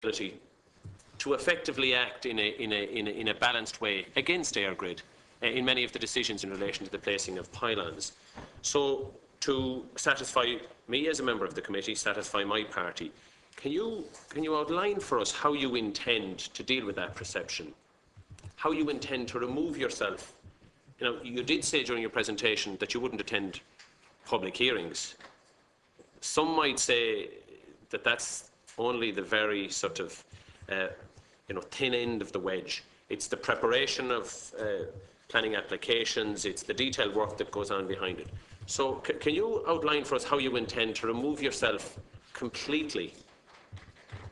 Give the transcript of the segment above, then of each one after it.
ability to effectively act in a balanced way against Eirgrid in many of the decisions in relation to the placing of pylons. So, to satisfy me as a member of the committee, satisfy my party, can you outline for us how you intend to deal with that perception? How you intend to remove yourself? You did say during your presentation that you wouldn't attend public hearings. Some might say that that's only the very sort of thin end of the wedge. It's the preparation of planning applications, it's the detailed work that goes on behind it. So can you outline for us how you intend to remove yourself completely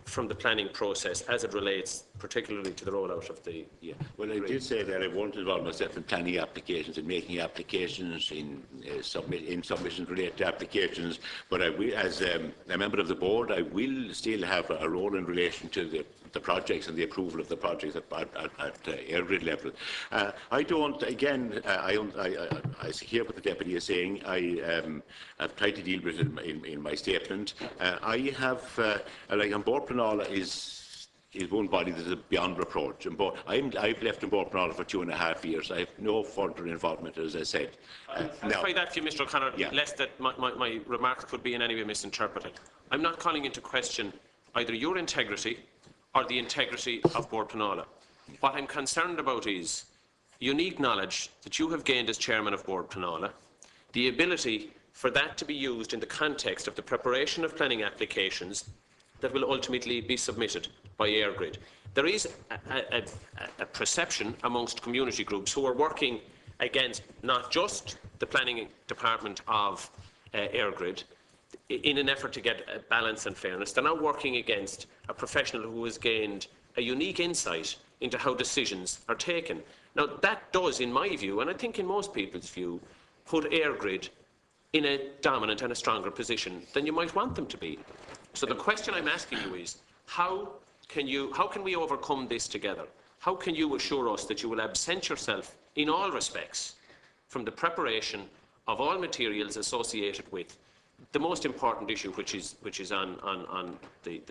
from the planning process as it relates particularly to the rollout of the... Yeah, well, I did say that I won't involve myself in planning applications and making applications, in submissions related to applications, but I will, as a member of the board, I will still have a role in relation to the projects and the approval of the projects at Eirgrid level. I don't, again, I hear what the Deputy is saying. I've tried to deal with it in my statement. I have, like on board Planala is one body that is beyond reproach. I've left on board Planala for 2.5 years. I have no further involvement, as I said. I'll clarify that for you, Mr O'Connor, lest that my remarks could be in any way misinterpreted. I'm not calling into question either your integrity or the integrity of Bord Pleanála. What I'm concerned about is unique knowledge that you have gained as chairman of Bord Pleanála, the ability for that to be used in the context of the preparation of planning applications that will ultimately be submitted by Eirgrid. There is a perception amongst community groups who are working against not just the planning department of Eirgrid, in an effort to get balance and fairness. They're now working against a professional who has gained a unique insight into how decisions are taken. Now, that does, in my view, and I think in most people's view, put Eirgrid in a dominant and a stronger position than you might want them to be. So the question I'm asking you is, how can we overcome this together? How can you assure us that you will absent yourself in all respects from the preparation of all materials associated with the most important issue, which is on the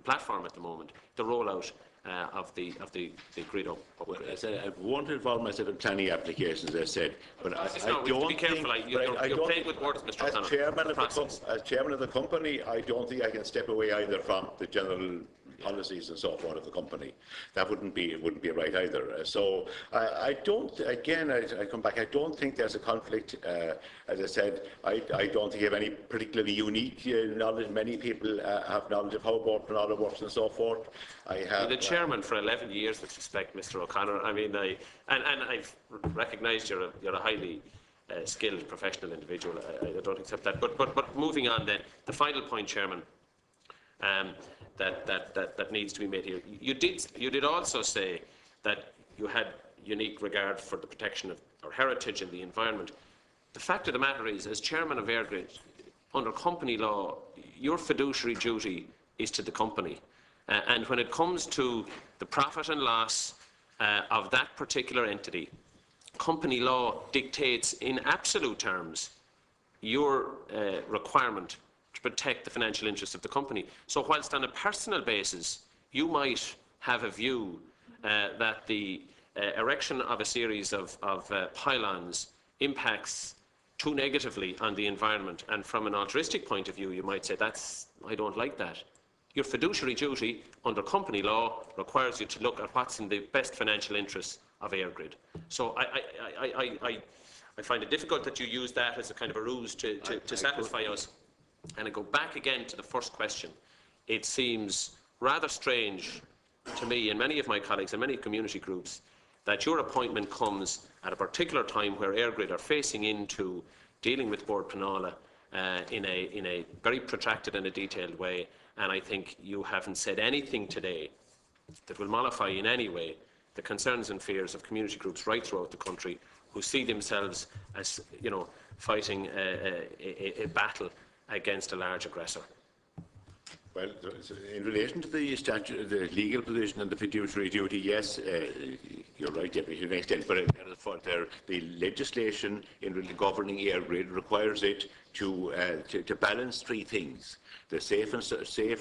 platform at the moment, the rollout of the grid upgrade? Well, as I won't involve myself in planning applications, as I said, but I don't be careful. You're playing with words, Mr. O'Connor. As chairman of the company, I don't think I can step away either from the general policies and so forth of the company. That wouldn't be right either. So I don't. Again, I come back. I don't think there's a conflict. As I said, I don't think you have any particularly unique knowledge. Many people have knowledge of how Bord Pleanála works and so forth. I have the chairman for 11 years, with respect, Mr. O'Connor. I mean, I've recognised you're a highly skilled professional individual. I don't accept that. But moving on then, the final point, Chairman. That needs to be made here. You did also say that you had unique regard for the protection of our heritage and the environment. The fact of the matter is, as chairman of Eirgrid, under company law, your fiduciary duty is to the company. And when it comes to the profit and loss of that particular entity, company law dictates in absolute terms your requirement to protect the financial interests of the company. So whilst on a personal basis you might have a view that the erection of a series of pylons impacts too negatively on the environment, and from an altruistic point of view you might say, I don't like that. Your fiduciary duty under company law requires you to look at what's in the best financial interests of Eirgrid. So I find it difficult that you use that as a kind of a ruse to satisfy us. And I go back again to the first question. It seems rather strange to me and many of my colleagues and many community groups that your appointment comes at a particular time where Eirgrid are facing into dealing with Bord Pleanála in a very protracted and a detailed way. And I think you haven't said anything today that will mollify in any way the concerns and fears of community groups right throughout the country who see themselves as, fighting a battle against a large aggressor. Well, in relation to the statute, the legal position and the fiduciary duty, yes, you're right, Deputy, to an extent, but the legislation in governing Eirgrid requires it to balance three things: the safe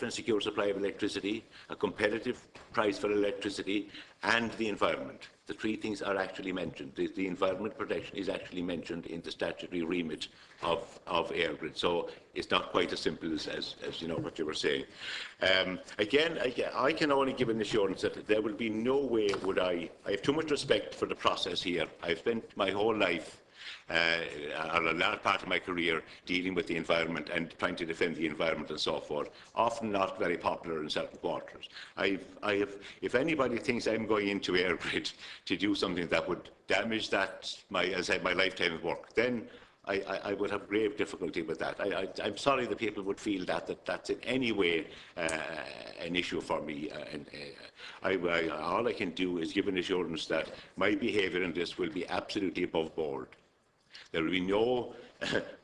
and secure supply of electricity, a competitive price for electricity, and the environment. The three things are actually mentioned. The environment protection is actually mentioned in the statutory remit of Eirgrid. So it's not quite as simple as you know what you were saying. Again, I can only give an assurance that there will be no way would I have too much respect for the process here. I've spent my whole life or a large part of my career dealing with the environment and trying to defend the environment and so forth, often not very popular in certain quarters. If anybody thinks I'm going into Eirgrid to do something that would damage that, as I said, my lifetime of work, then I would have grave difficulty with that. I'm sorry that people would feel that's in any way an issue for me. All I can do is give an assurance that my behaviour in this will be absolutely above board. There will be no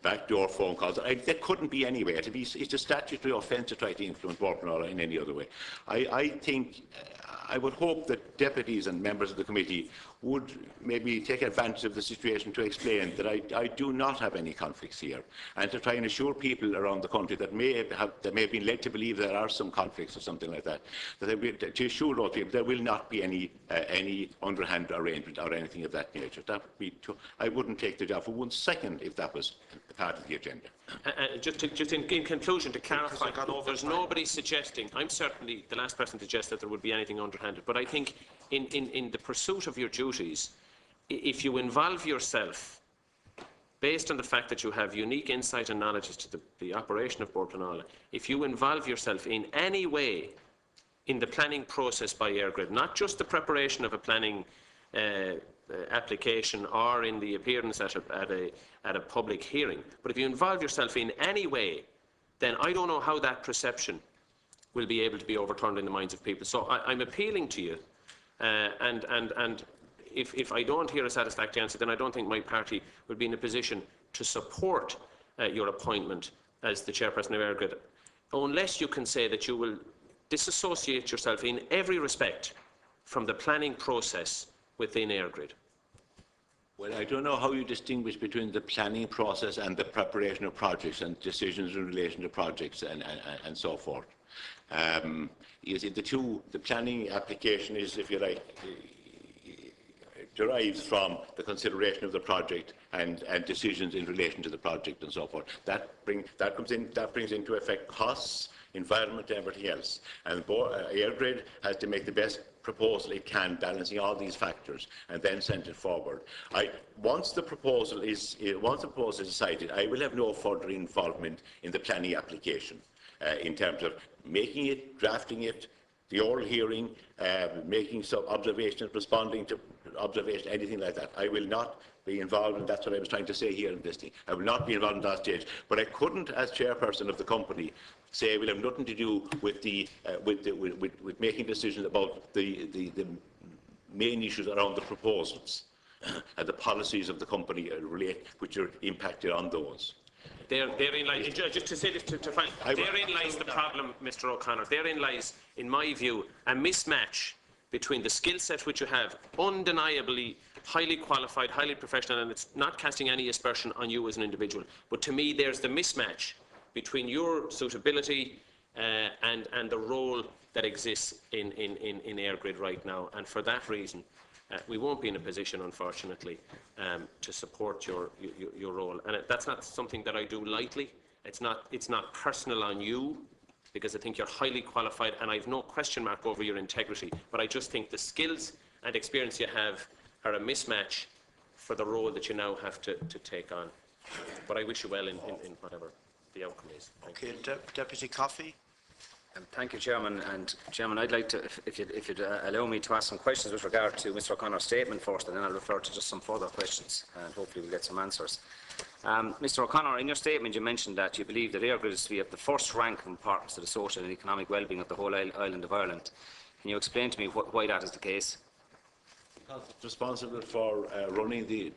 backdoor phone calls. There couldn't be anyway. It's a statutory offence to try to influence Portnoy in any other way. I would hope that deputies and members of the committee would maybe take advantage of the situation to explain that I do not have any conflicts here, and to try and assure people around the country that may have been led to believe there are some conflicts or something like that, to assure those people there will not be any underhand arrangement or anything of that nature. That would be I wouldn't take the job for 1 second if that was part of the agenda. Just in conclusion, to clarify, there's nobody suggesting, I'm certainly the last person to suggest that there would be anything underhanded, but I think in the pursuit of your duties, if you involve yourself, based on the fact that you have unique insight and knowledge as to the operation of Portnoy, if you involve yourself in any way in the planning process by Eirgrid, not just the preparation of a planning application or in the appearance at a public hearing, but if you involve yourself in any way, then I don't know how that perception will be able to be overturned in the minds of people. So I'm appealing to you, and if I don't hear a satisfactory answer, then I don't think my party will be in a position to support your appointment as the chairperson of Eirgrid, unless you can say that you will disassociate yourself in every respect from the planning process within Eirgrid. Well, I don't know how you distinguish between the planning process and the preparation of projects and decisions in relation to projects and so forth. You see, the planning application is, if you like, derives from the consideration of the project and decisions in relation to the project and so forth. That brings into effect costs, environment, and everything else. And Eirgrid has to make the best proposal it can, balancing all these factors, and then send it forward. Once the proposal is decided, I will have no further involvement in the planning application in terms of making it, drafting it, the oral hearing, making some observations, responding to observations, anything like that. I will not be involved, and that's what I was trying to say here in this thing. I will not be involved in that stage. But I couldn't, as chairperson of the company, say I will have nothing to do with with making decisions about the main issues around the proposals and the policies of the company which are impacted on those. Therein lies, just to say this to find, therein lies the problem, Mr. O'Connor. Therein lies, in my view, a mismatch between the skill set which you have, undeniably highly qualified, highly professional, and it's not casting any aspersion on you as an individual. But to me, there's the mismatch between your suitability and the role that exists in Eirgrid right now. And for that reason, we won't be in a position, unfortunately, to support your role. And that's not something that I do lightly. It's not personal on you, because I think you're highly qualified, and I have no question mark over your integrity. But I just think the skills and experience you have are a mismatch for the role that you now have to take on. But I wish you well in whatever the outcome is. Okay, Deputy Coffey. Thank you, Chairman. And Chairman, I'd like to, if you'd allow me to ask some questions with regard to Mr. O'Connor's statement first, and then I'll refer to just some further questions, and hopefully we'll get some answers. Mr. O'Connor, in your statement you mentioned that you believe that Eirgrid is to be at the first rank in importance to the social and economic well-being of the whole island of Ireland. Can you explain to me why that is the case? responsible for running the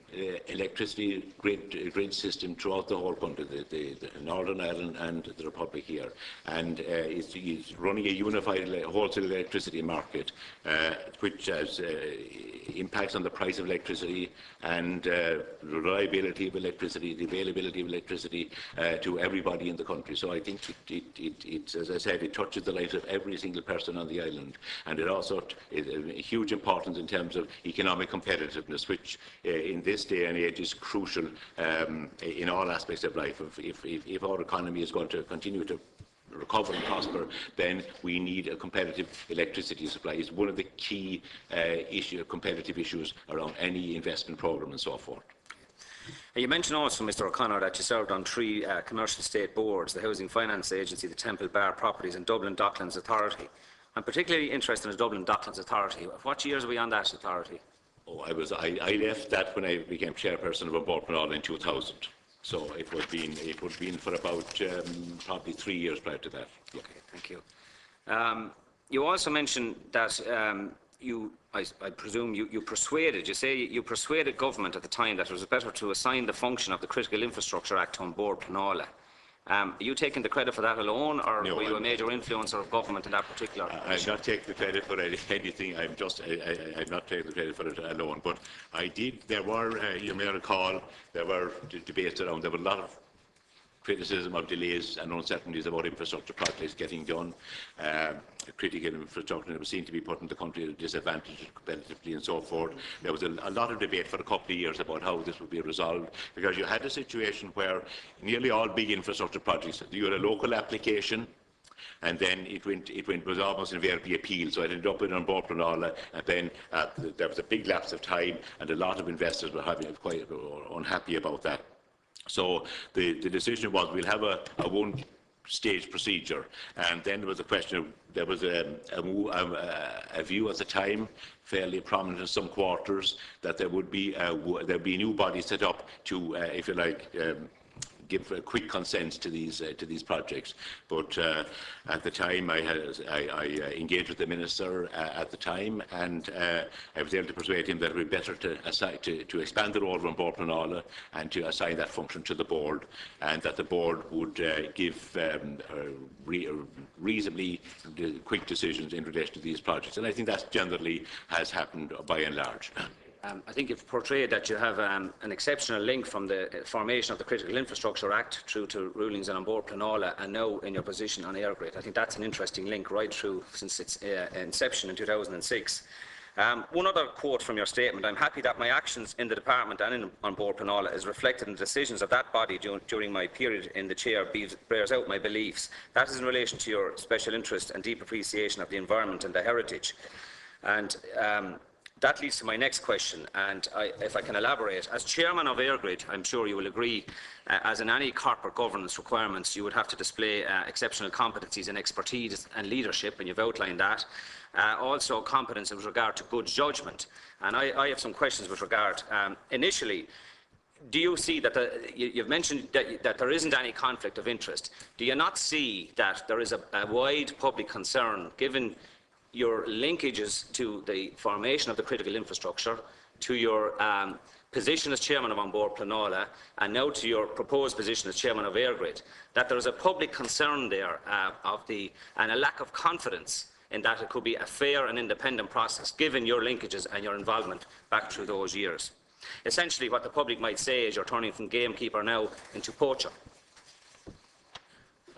electricity grid system throughout the whole country, the Northern Ireland and the Republic here, and is running a unified wholesale electricity market, which has impacts on the price of electricity and reliability of electricity, the availability of electricity to everybody in the country. So I think it, as I said, it touches the lives of every single person on the island, and it also is a huge importance in terms of economic competitiveness, which in this day and age is crucial in all aspects of life. If our economy is going to continue to recover and prosper, then we need a competitive electricity supply. It's one of the key competitive issues around any investment programme and so forth. You mentioned also, Mr O'Connor, that you served on 3 commercial state boards, the Housing Finance Agency, the Temple Bar Properties and Dublin Docklands Authority. I'm particularly interested in the Dublin Docklands Authority. What years were we on that authority? Oh, I left that when I became chairperson of Balpinal in 2000. So it would have been for about probably 3 years prior to that. Yeah. Okay, thank you. You also mentioned that I presume you persuaded, you say you persuaded government at the time that it was better to assign the function of the Critical Infrastructure Act to Bord Pleanála. Are you taking the credit for that alone, or no, were you a major influencer of government in that particular? I'm not taking the credit for anything. I'm not taking the credit for it alone. But I did. There were, you may recall, there were debates around. There were a lot of criticism of delays and uncertainties about infrastructure projects getting done. Critical infrastructure was seen to be putting the country at a disadvantage competitively and so forth. There was a lot of debate for a couple of years about how this would be resolved, because you had a situation where nearly all big infrastructure projects, you had a local application, and then it was almost invariably appealed. So it ended up in Bord Pleanála, and then there was a big lapse of time, and a lot of investors were quite unhappy about that. So the decision was we'll have a one-stage procedure, and then there was a question of, there was a view at the time, fairly prominent in some quarters, that there'd be a new body set up to, if you like, give a quick consent to these projects. But at the time, I engaged with the minister at the time, and I was able to persuade him that it would be better to expand the role of Bord Pleanála and to assign that function to the board, and that the board would give reasonably quick decisions in relation to these projects. And I think that generally has happened by and large. I think you've portrayed that you have an exceptional link from the formation of the Critical Infrastructure Act through to rulings on Bord Pleanála, and now in your position on Eirgrid. I think that's an interesting link right through since its inception in 2006. One other quote from your statement: "I'm happy that my actions in the department and on Bord Pleanála is reflected in the decisions of that body during my period in the chair bears out my beliefs. That is in relation to your special interest and deep appreciation of the environment and the heritage." And that leads to my next question, and if I can elaborate. As chairman of Eirgrid, I'm sure you will agree, as in any corporate governance requirements, you would have to display exceptional competencies and expertise and leadership, and you've outlined that. Also competence with regard to good judgment. And I have some questions with regard. Initially, do you see that you've mentioned that there isn't any conflict of interest? Do you not see that there is a wide public concern, given your linkages to the formation of the critical infrastructure, to your position as chairman of Bord Pleanála, and now to your proposed position as chairman of Eirgrid, that there is a public concern there and a lack of confidence in that it could be a fair and independent process, given your linkages and your involvement back through those years? Essentially, what the public might say is you're turning from gamekeeper now into poacher.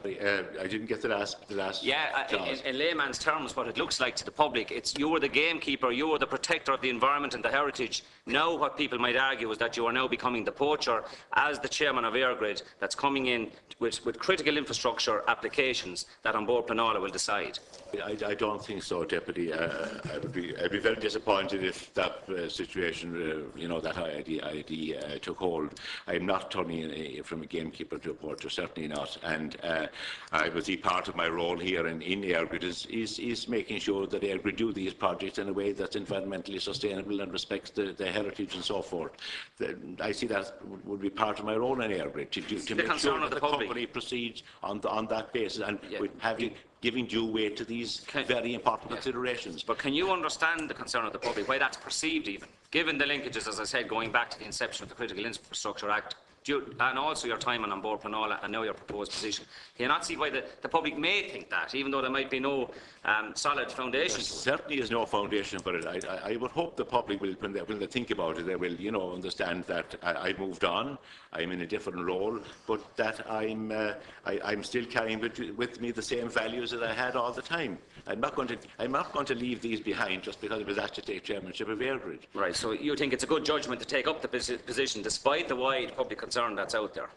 I didn't get the last. Yeah, in layman's terms, what it looks like to the public, it's you were the gamekeeper, you were the protector of the environment and the heritage. Now what people might argue is that you are now becoming the poacher as the chairman of Eirgrid, that's coming in with critical infrastructure applications that Bord Pleanála will decide. I don't think so, Deputy. I'd be very disappointed if that situation, that idea took hold. I'm not turning from a gamekeeper to a poacher, certainly not. And I would see part of my role here in Eirgrid is making sure that Eirgrid do these projects in a way that's environmentally sustainable and respects the heritage and so forth. I see that would be part of my role in Eirgrid, to make sure that the company proceeds on that basis, and with giving due weight to these very important considerations. But can you understand the concern of the public, why that's perceived even, given the linkages, as I said, going back to the inception of the Critical Infrastructure Act, and also your time on board Pleanála and now your proposed position? Can you not see why the public may think that, even though there might be no solid foundation? There certainly is no foundation for it. I would hope the public will, when they think about it, they will, understand that I've moved on, I'm in a different role, but that I'm still carrying with me the same values that I had all the time. I'm not going to leave these behind just because I was asked to take chairmanship of Eirgrid. Right. So you think it's a good judgment to take up the position, despite the wide public concern that's out there?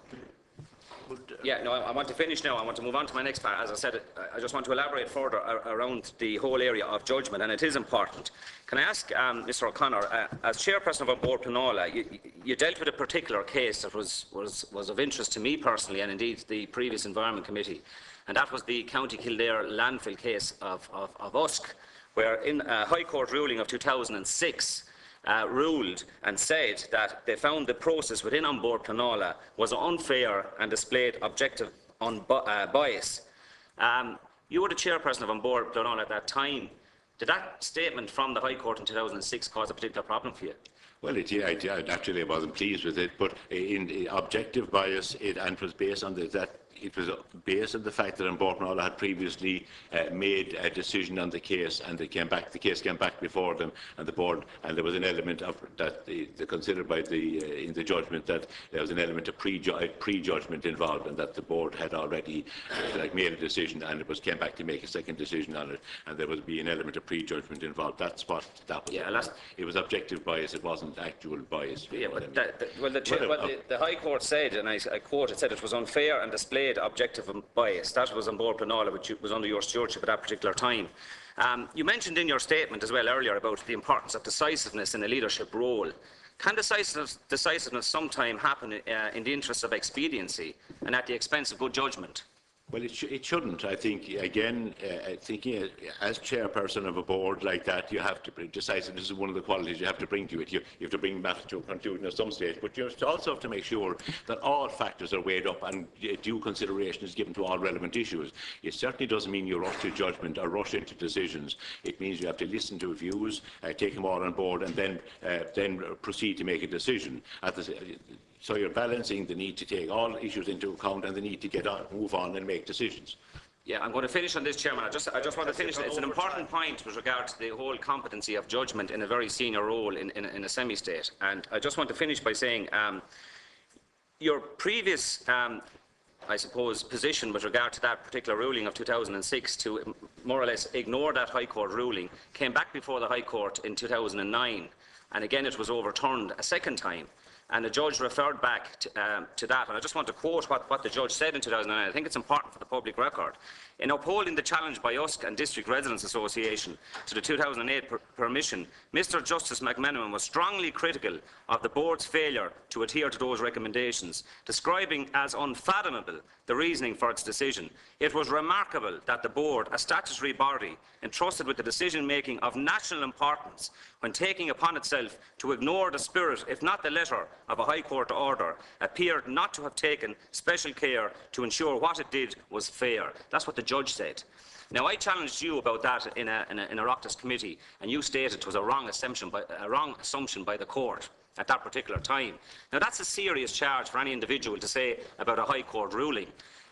Yeah, no, I want to finish now. I want to move on to my next part. As I said, I just want to elaborate further around the whole area of judgment, and it is important. Can I ask Mr O'Connor, as chairperson of board Pleanála, you dealt with a particular case that was of interest to me personally, and indeed the previous Environment Committee, and that was the County Kildare landfill case of Usk, where in a High Court ruling of 2006, ruled and said that they found the process within On Board Pleanála was unfair and displayed objective bias. You were the chairperson of On Board Pleanála at that time. Did that statement from the High Court in 2006 cause a particular problem for you? Well, actually I wasn't pleased with it, but in objective bias, and was based on it was based on the fact that On Board Pleanála had previously made a decision on the case, and the case came back before them and the board, and there was an element of that they considered by in the judgment that there was an element of pre-judgment involved, and that the board had already made a decision, and it came back to make a second decision on it, and there would be an element of pre-judgment involved. That's what that was. Yeah, it was objective bias. It wasn't actual bias. Yeah, but the High Court said, and I quote, it said it was unfair and displayed objective bias. That was On Board Pleanála, which was under your stewardship at that particular time. You mentioned in your statement as well earlier about the importance of decisiveness in a leadership role. Can decisiveness sometimes happen in the interest of expediency and at the expense of good judgment? Well, it shouldn't. I think, again, thinking as chairperson of a board like that, you have to be decisive. This is one of the qualities you have to bring to it. You have to bring matters to a conclusion at some stage, but you also have to make sure that all factors are weighed up and due consideration is given to all relevant issues. It certainly doesn't mean you rush to judgment or rush into decisions. It means you have to listen to views, take them all on board, and then proceed to make a decision. So you're balancing the need to take all issues into account and the need to move on and make decisions. Yeah, I'm going to finish on this, Chairman. I just want to finish. It's an important point with regard to the whole competency of judgment in a very senior role in a semi-state. And I just want to finish by saying your previous, I suppose, position with regard to that particular ruling of 2006 to more or less ignore that High Court ruling came back before the High Court in 2009. And again, it was overturned a second time. And the judge referred back to that. And I just want to quote what the judge said in 2009. I think it's important for the public record. In upholding the challenge by Usk and District Residents Association to the 2008 permission, Mr Justice McMenamin was strongly critical of the board's failure to adhere to those recommendations, describing as unfathomable the reasoning for its decision. It was remarkable that the board, a statutory body entrusted with the decision-making of national importance, when taking upon itself to ignore the spirit, if not the letter, of a High Court order, appeared not to have taken special care to ensure what it did was fair. That's what the judge said. Now, I challenged you about that in a Oireachtas committee, and you stated it was a wrong assumption by the court at that particular time. Now, that's a serious charge for any individual to say about a High Court ruling.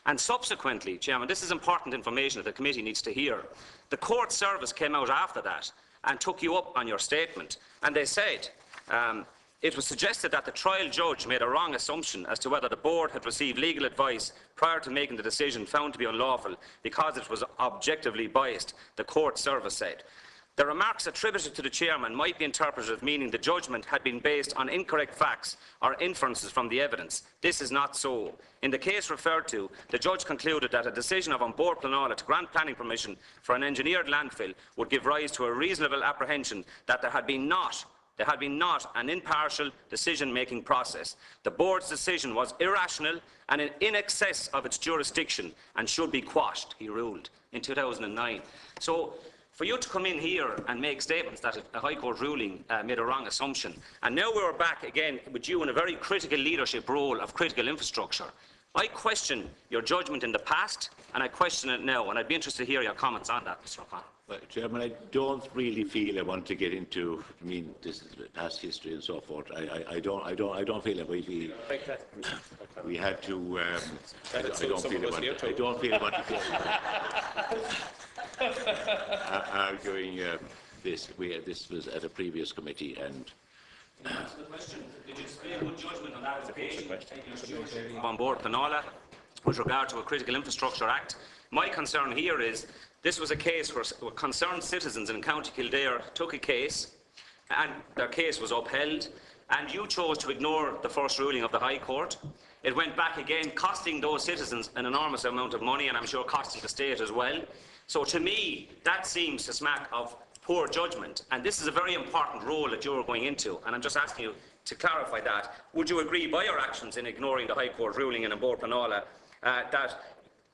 And subsequently, Chairman, this is important information that the committee needs to hear. The court service came out after that and took you up on your statement, and they said it was suggested that the trial judge made a wrong assumption as to whether the board had received legal advice prior to making the decision found to be unlawful because it was objectively biased, the court service said. The remarks attributed to the chairman might be interpreted as meaning the judgment had been based on incorrect facts or inferences from the evidence. This is not so. In the case referred to, the judge concluded that a decision of On Board Pleanála to grant planning permission for an engineered landfill would give rise to a reasonable apprehension that there had been not an impartial decision-making process. The board's decision was irrational and in excess of its jurisdiction and should be quashed, he ruled in 2009. So, for you to come in here and make statements that a High Court ruling made a wrong assumption, and now we're back again with you in a very critical leadership role of critical infrastructure, I question your judgment in the past, and I question it now, and I'd be interested to hear your comments on that, Mr. O'Connor. Well, Chairman, I don't really feel I want to get into, this is past history and so forth. I don't feel that we had to. I don't feel I want to get arguing this. This was at a previous committee, and. The question, did you display a good judgment on that occasion? On board Penola with regard to a Critical Infrastructure Act. My concern here is this was a case where concerned citizens in County Kildare took a case and their case was upheld, and you chose to ignore the first ruling of the High Court. It went back again, costing those citizens an enormous amount of money, and I'm sure costing the state as well. So to me, that seems to smack of poor judgment, and this is a very important role that you're going into, and I'm just asking you to clarify that. Would you agree by your actions in ignoring the High Court ruling in Bord Penola that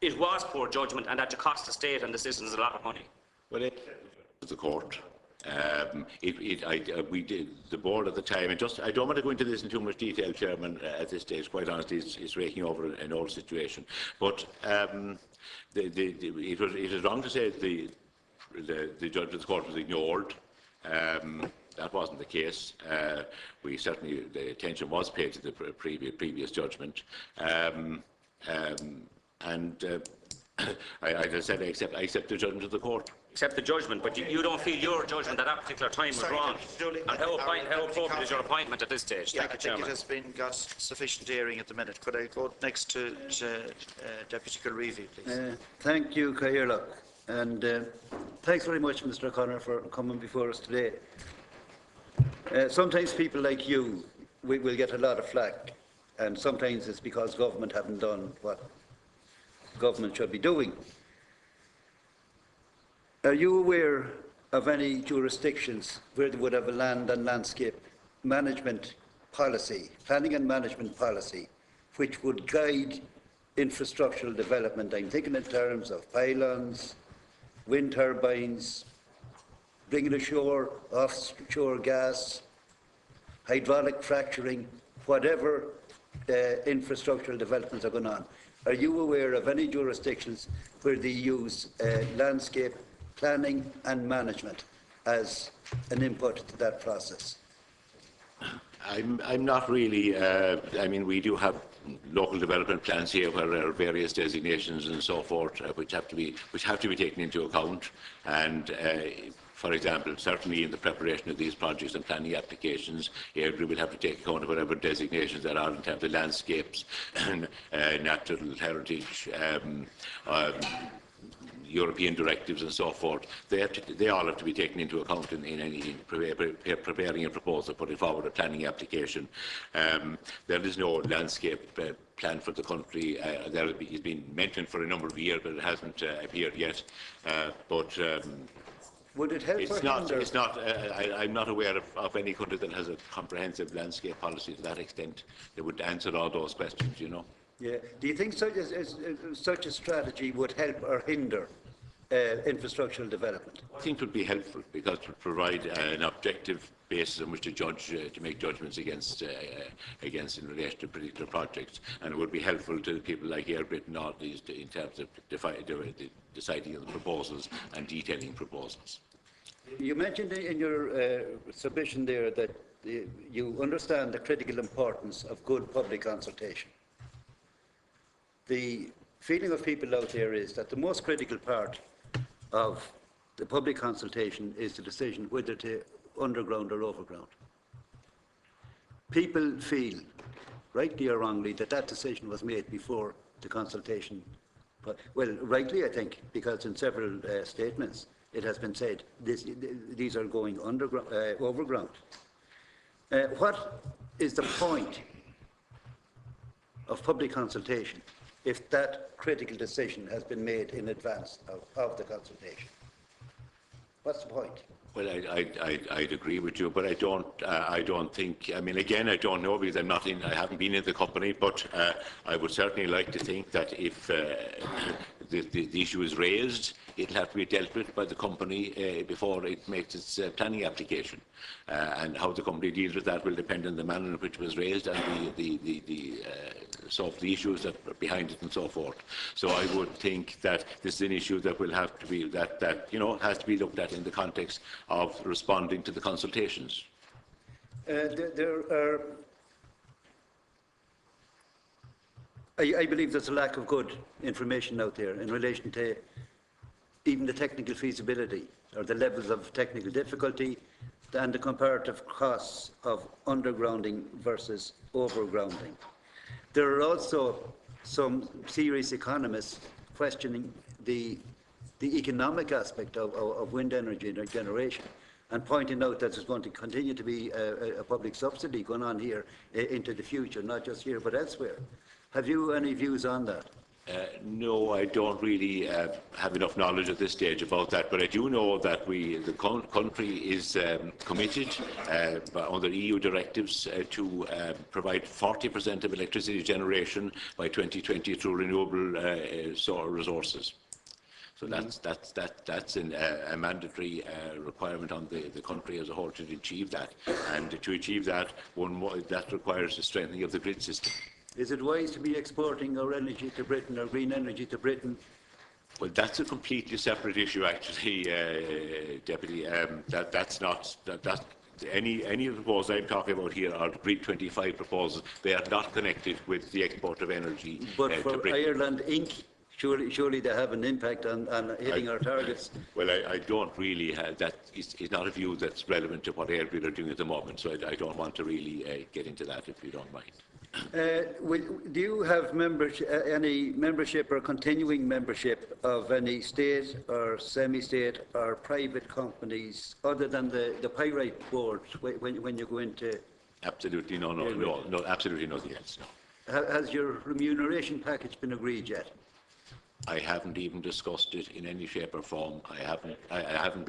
it was poor judgment and that you cost the state and the citizens a lot of money? Well, it was the court. We did, the board at the time, and just, I don't want to go into this in too much detail, Chairman, at this stage. Quite honestly, it's raking over an old situation. But it is wrong to say the judgment of the court was ignored. That wasn't the case. We certainly, the attention was paid to the previous judgment. I said, I accept the judgment of the court. Accept the judgment, but you don't feel your judgment at that particular time was wrong. And how appropriate is your appointment at this stage? Yeah, I think it has got sufficient hearing at the minute. Could I go next to Deputy Gilreevy, please? Thank you, Cairla. And thanks very much, Mr. O'Connor, for coming before us today. Sometimes people like you will get a lot of flack, and sometimes it's because government haven't done what government should be doing. Are you aware of any jurisdictions where they would have a land and landscape management policy, planning and management policy, which would guide infrastructural development? I'm thinking in terms of pylons, wind turbines, bringing ashore offshore gas, hydraulic fracturing, whatever infrastructural developments are going on. Are you aware of any jurisdictions where they use landscape planning and management as an input to that process? I'm not really. I mean, we do have local development plans here where there are various designations and so forth, which have to be taken into account. And for example, certainly in the preparation of these projects and planning applications, Eirgrid will have to take account of whatever designations there are in terms of landscapes, natural heritage, European directives and so forth. They all have to be taken into account in preparing a proposal, putting forward a planning application. There is no landscape plan for the country. It's been mentioned for a number of years, but it hasn't appeared yet. Would it help? I'm not aware of any country that has a comprehensive landscape policy to that extent that would answer all those questions, you know. Yeah. Do you think such a strategy would help or hinder infrastructural development? I think it would be helpful because it would provide an objective basis on which to judge, to make judgments against in relation to particular projects, and it would be helpful to people like Eirgrid and all these in terms of deciding on the proposals and detailing proposals. You mentioned in your submission there that you understand the critical importance of good public consultation. The feeling of people out there is that the most critical part of the public consultation is the decision whether to underground or overground. People feel, rightly or wrongly, that decision was made before the consultation. Well, rightly, I think, because in several statements it has been said these are going overground. What is the point of public consultation if that critical decision has been made in advance of the consultation? What's the point? Well, I'd agree with you, but I don't think. I mean, again, I don't know because I haven't been in the company, but I would certainly like to think that if the issue is raised, it'll have to be dealt with by the company before it makes its planning application. And how the company deals with that will depend on the manner in which it was raised and the issues that are behind it and so forth. So I would think that this is an issue that will have to be has to be looked at in the context of responding to the consultations. I believe there's a lack of good information out there in relation to even the technical feasibility or the levels of technical difficulty and the comparative costs of undergrounding versus overgrounding. There are also some serious economists questioning the economic aspect of wind energy generation and pointing out that there's going to continue to be a public subsidy going on here into the future, not just here but elsewhere. Have you any views on that? No, I don't really have enough knowledge at this stage about that, but I do know that the country is committed under EU directives to provide 40% of electricity generation by 2020 through renewable solar resources. So that's a mandatory requirement on the country as a whole to achieve that, and to achieve that, that requires a strengthening of the grid system. Is it wise to be exporting our energy to Britain, or green energy to Britain? Well, that's a completely separate issue, actually, Deputy. That's not any of the proposals I'm talking about here are Grid 25 proposals. They are not connected with the export of energy but to for Britain. Ireland Inc., surely they have an impact on hitting our targets. Well, I don't really have that. It's not a view that's relevant to what Eirgrid are doing at the moment, so I don't want to really get into that, if you don't mind. Do you have any membership or continuing membership of any state or semi-state or private companies other than the Pyrite board when you go into? Absolutely no, absolutely nothing else. No. Has your remuneration package been agreed yet? I haven't even discussed it in any shape or form. I haven't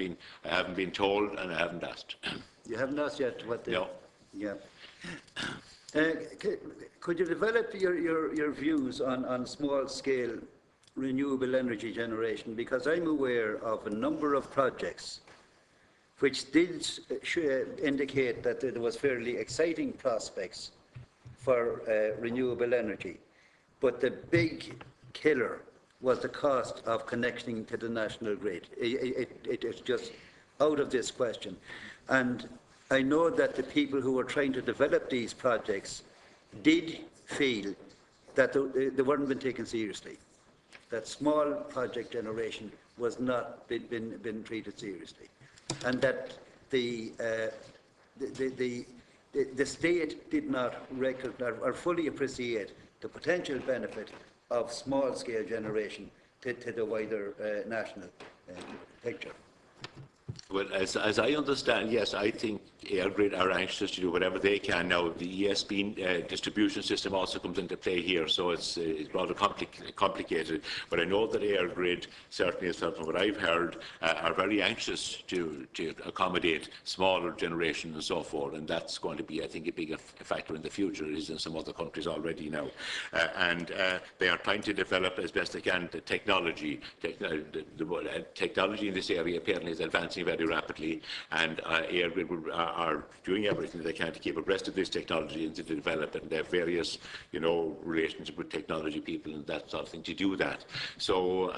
been told, and I haven't asked. You haven't asked yet what the? No. Yeah. Could you develop your views on small-scale renewable energy generation? Because I'm aware of a number of projects which did indicate that there was fairly exciting prospects for renewable energy, but the big killer was the cost of connecting to the national grid. It is just out of this question. And I know that the people who were trying to develop these projects did feel that they weren't being taken seriously, that small project generation was not been treated seriously, and that the state did not recognize or fully appreciate the potential benefit of small-scale generation to the wider national picture. Well, as I understand, yes, I think Eirgrid are anxious to do whatever they can. Now, the ESB distribution system also comes into play here, so it's rather complicated. But I know that Eirgrid, certainly from what I've heard, are very anxious to accommodate smaller generation and so forth, and that's going to be, I think, a bigger factor in the future. It is in some other countries already now. And they are trying to develop as best they can the technology. Technology in this area apparently is advancing very rapidly, and Eirgrid are doing everything they can to keep abreast of this technology and to develop it. And they have various, relationship with technology people and that sort of thing to do that. So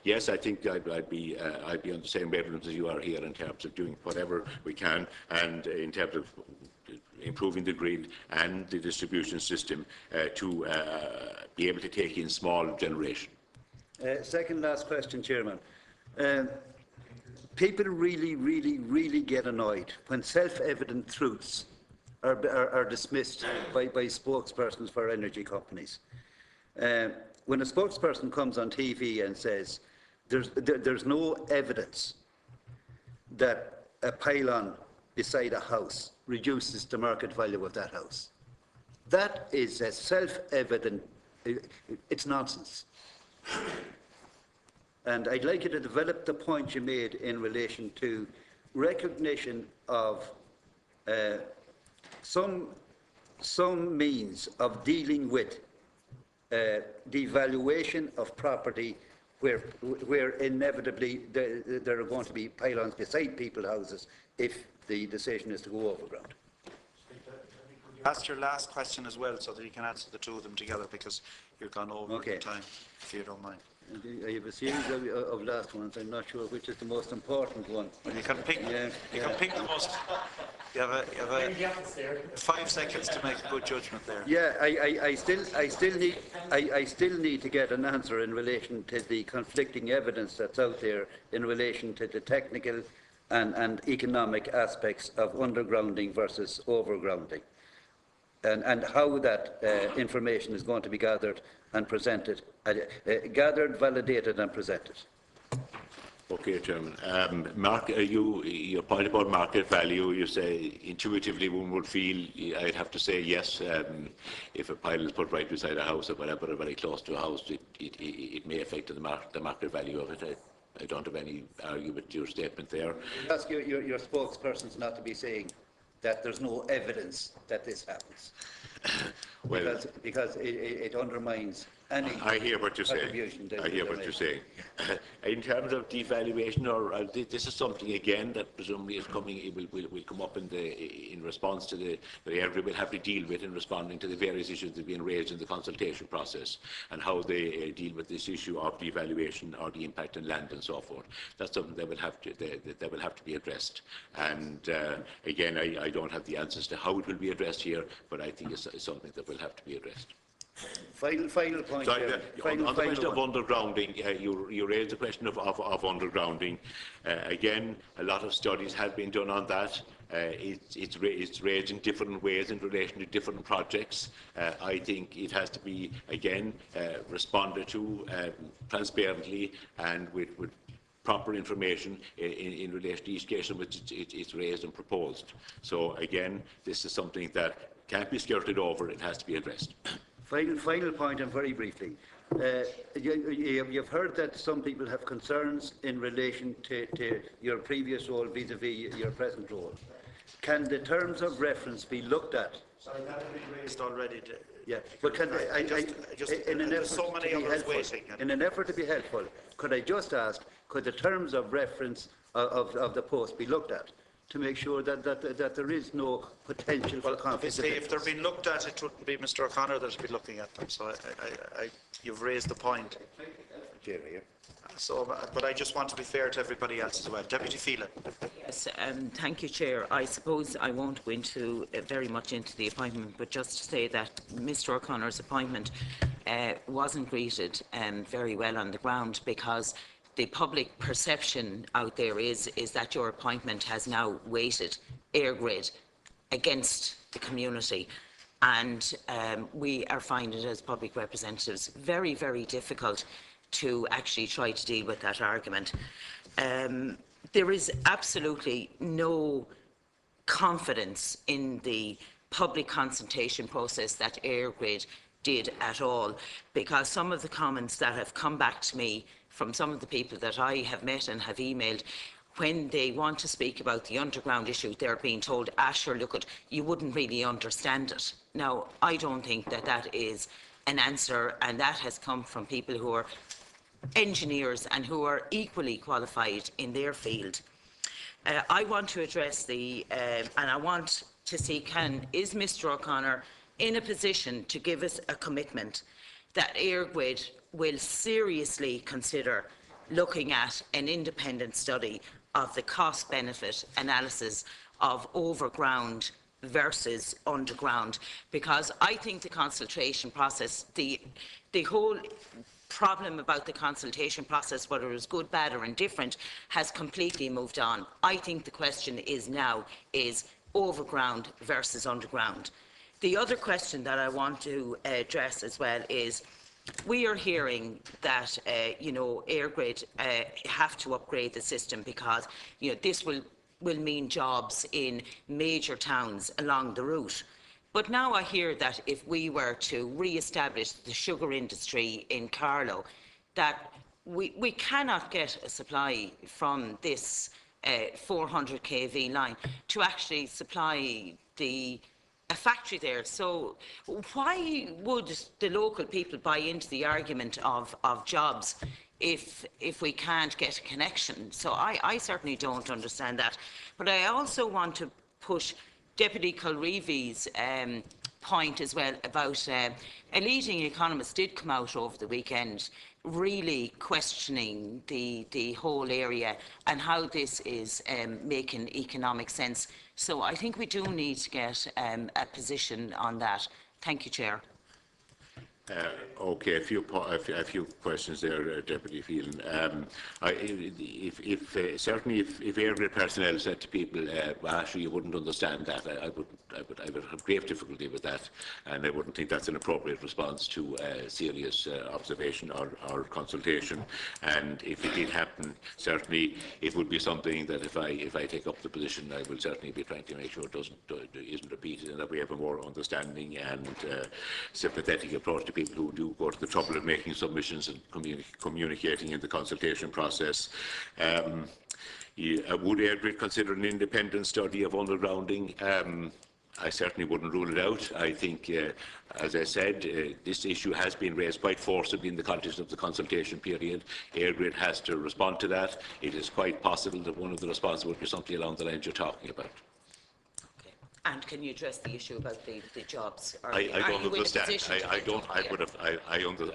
yes, I think I'd be on the same wavelength as you are here in terms of doing whatever we can, and in terms of improving the grid and the distribution system to be able to take in small generation. Second last question, Chairman. People really get annoyed when self-evident truths are dismissed by spokespersons for energy companies. When a spokesperson comes on TV and says there's no evidence that a pylon beside a house reduces the market value of that house, that is a self-evident, it's nonsense. And I'd like you to develop the point you made in relation to recognition of some means of dealing with the valuation of property where inevitably there are going to be pylons beside people's houses if the decision is to go overground. Ask your last question as well so that you can answer the two of them together, because you've gone over the time, if you don't mind. I have a series of last ones. I'm not sure which is the most important one. Well, you can pick. Yeah. You can pick the most. You have a 5 seconds to make a good judgment there. Yeah, I still need to get an answer in relation to the conflicting evidence that's out there in relation to the technical and economic aspects of undergrounding versus overgrounding, and how that information is going to be gathered and presented, gathered, validated and presented. Okay, Chairman. Mark, your point about market value, you say intuitively one would feel, I'd have to say yes, if a pile is put right beside a house or whatever, or very close to a house, it may affect the market value of it. I don't have any argument with your statement there. Ask your spokespersons not to be saying that there's no evidence that this happens. Well, because it undermines any I hear what you're saying. contribution that I hear what you're saying. In terms of devaluation, or this is something again that presumably is coming, it will come up in response to the Eirgrid will have to deal with in responding to the various issues that have been raised in the consultation process, and how they deal with this issue of devaluation or the impact on land and so forth. That's something that will have to be addressed. And again, I don't have the answers to how it will be addressed here, but I think it's something that will have to be addressed. Final point. Sorry, on the question of undergrounding, you raised the question of undergrounding. Again, a lot of studies have been done on that. It's raised in different ways in relation to different projects. I think it has to be, again, responded to transparently and with proper information in relation to each case in which it's raised and proposed. So again, this is something that can't be skirted over, it has to be addressed. Final point, and very briefly. You've heard that some people have concerns in relation to your previous role vis-à-vis your present role. Can the terms of reference be looked at? Sorry, that has been raised already. Yeah, but can there's so many others waiting. In an effort to be helpful, could I just ask, could the terms of reference of the post be looked at, to make sure that there is no potential for conflict? Obviously, if they're being looked at, it wouldn't be Mr. O'Connor that would be looking at them. So you've raised the point. So, but I just want to be fair to everybody else as well. Deputy Phelan. Yes, thank you, Chair. I suppose I won't go into very much into the appointment, but just to say that Mr. O'Connor's appointment wasn't greeted very well on the ground, because the public perception out there is that your appointment has now weighted Eirgrid against the community. And we are finding it as public representatives very, very difficult to actually try to deal with that argument. There is absolutely no confidence in the public consultation process that Eirgrid did at all, because some of the comments that have come back to me from some of the people that I have met and have emailed, when they want to speak about the underground issue, they're being told, sure, look, you wouldn't really understand it. Now, I don't think that that is an answer, and that has come from people who are engineers and who are equally qualified in their field. I want to address and I want to see, is Mr. O'Connor in a position to give us a commitment that Eirgrid will seriously consider looking at an independent study of the cost-benefit analysis of overground versus underground? Because I think the consultation process, the whole problem about the consultation process, whether it was good, bad or indifferent, has completely moved on. I think the question is now overground versus underground. The other question that I want to address as well is, we are hearing that Eirgrid have to upgrade the system because this will mean jobs in major towns along the route. But now I hear that if we were to re-establish the sugar industry in Carlow, that we cannot get a supply from this 400 kV line to actually supply a factory there. So why would the local people buy into the argument of jobs if we can't get a connection. So I certainly don't understand that. But I also want to push Deputy Culreevy's point as well about a leading economist did come out over the weekend really questioning the whole area and how this is making economic sense. So I think we do need to get a position on that. Thank you, Chair. Okay, a few questions there, Deputy Phelan. Certainly, if Eirgrid personnel said to people, well, actually, you wouldn't understand that, I would have great difficulty with that, and I wouldn't think that's an appropriate response to serious observation or consultation. And if it did happen, certainly it would be something that if I take up the position, I will certainly be trying to make sure it isn't repeated, and that we have a more understanding and sympathetic approach to people who do go to the trouble of making submissions and communicating in the consultation process. Would Eirgrid consider an independent study of undergrounding? I certainly wouldn't rule it out. I think, as I said, this issue has been raised quite forcibly in the context of the consultation period. Eirgrid has to respond to that. It is quite possible that one of the responses would be something along the lines you're talking about. And can you address the issue about the jobs? I don't understand.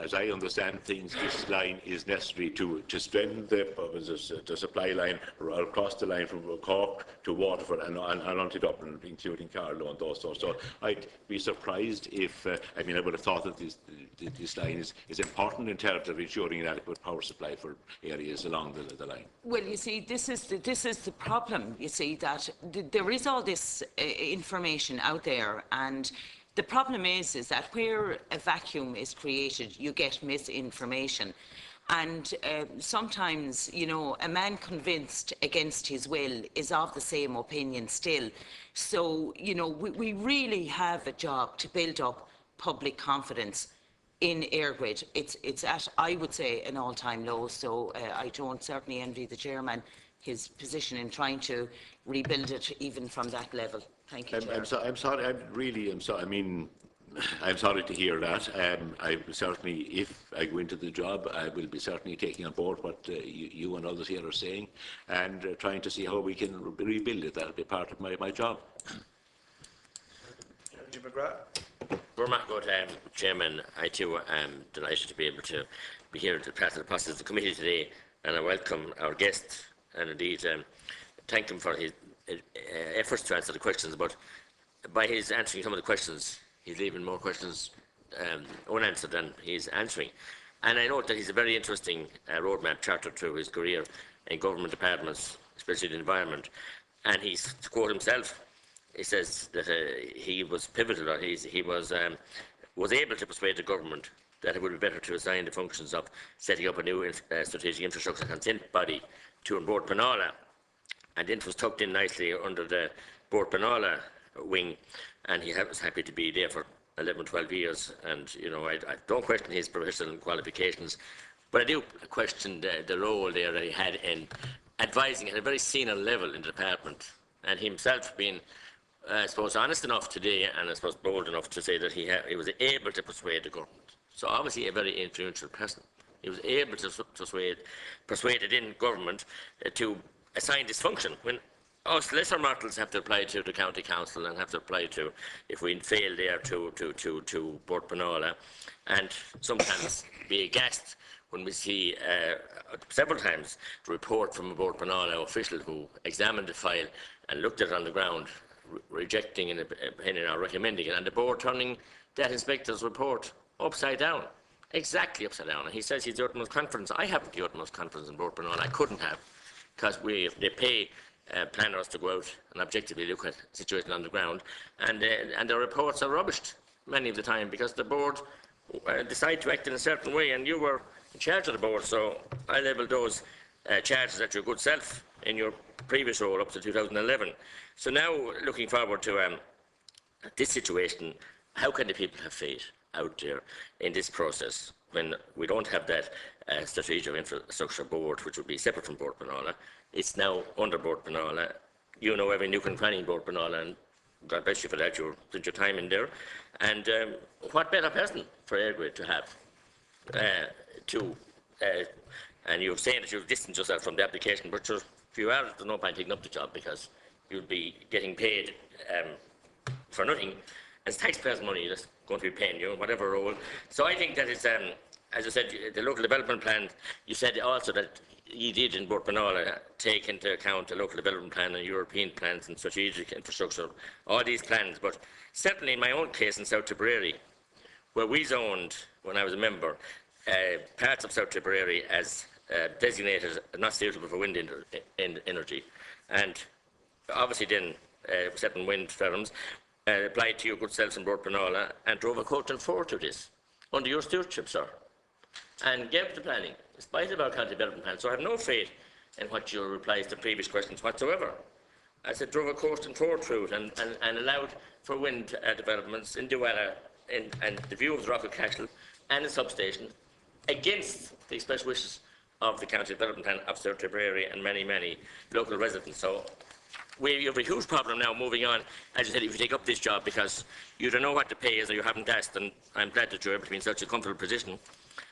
As I understand things, this line is necessary to strengthen the supply line across the line from Cork to Waterford and on to Dublin, including Carlow and those sorts. So I'd be surprised if, I would have thought that this line is important in terms of ensuring an adequate power supply for areas along the line. Well, you see, this is the problem. You see that there is all this information out there, and the problem is that where a vacuum is created, you get misinformation. And sometimes, you know, a man convinced against his will is of the same opinion still. So, you know, we really have a job to build up public confidence in Eirgrid. It's at, I would say, an all-time low. So I don't certainly envy the chairman his position in trying to rebuild it even from that level. Thank you, Chair. I'm sorry. I'm sorry to hear that. I certainly, if I go into the job, I will be certainly taking on board what you and others here are saying, and trying to see how we can rebuild it. That'll be part of my job. Jim McGrath. Good, Chairman. I too am delighted to be able to be here as part of the process of the committee today, and I welcome our guest and indeed thank him for his efforts to answer the questions. But by his answering some of the questions, he's leaving more questions unanswered than he's answering. And I note that he's a very interesting roadmap charted through his career in government departments, especially the environment. And he's, to quote himself, he says that he was pivotal, or he was able to persuade the government that it would be better to assign the functions of setting up a new strategic infrastructure consent body to Board Penala. And it was tucked in nicely under the Board Penala wing, and he was happy to be there for 11, 12 years. And, you know, I don't question his professional qualifications, but I do question the role there that he had in advising at a very senior level in the department, and himself being, I suppose, honest enough today, and I suppose bold enough to say that he was able to persuade the government. So obviously a very influential person. He was able to persuade it in government to assign this function, when us lesser mortals have to apply to the county council and have to apply to, if we fail there, to Board Penala, and sometimes be aghast when we see several times the report from a Board Penala official who examined the file and looked at it on the ground, rejecting an opinion or recommending it, and the board turning that inspector's report upside down, exactly upside down. And he says he's the utmost confidence. I haven't the utmost confidence in Board Penala. I couldn't have, because they pay planners to go out and objectively look at the situation on the ground, and the reports are rubbished many of the time because the board decide to act in a certain way, and you were in charge of the board, so I level those charges at your good self in your previous role up to 2011. So now, looking forward to this situation, how can the people have faith out there in this process when we don't have that strategic infrastructure board, which would be separate from Board Penala? It's now under Board Penala. You know every nook and cranny in Board Penala, and God bless you for that. You spent your time in there. And what better person for Eirgrid to have to and you're saying that you've distanced yourself from the application, but if you are, there's no point taking up the job because you'll be getting paid for nothing. It's taxpayers' money that's going to be paying you, whatever role. So I think that it's, as I said, the local development plan, you said also that you did in Burpenola take into account the local development plan and European plans and strategic infrastructure, all these plans. But certainly in my own case in South Tipperary, where we zoned, when I was a member, parts of South Tipperary as designated not suitable for wind energy. And obviously then certain wind firms applied to your good selves in Burpenola and drove a court and forward to this under your stewardship, sir, and gave the planning, in spite of our county development plan. So I have no faith in what your replies to previous questions whatsoever. I said drove a court and forward through it and allowed for wind developments in Duella and the view of the Rock of Cashel and the substation against the express wishes of the county development plan of South Tipperary and many, many local residents. So we have a huge problem now moving on, as you said, if you take up this job because you don't know what to pay is or you haven't asked, and I'm glad that you're able to be in such a comfortable position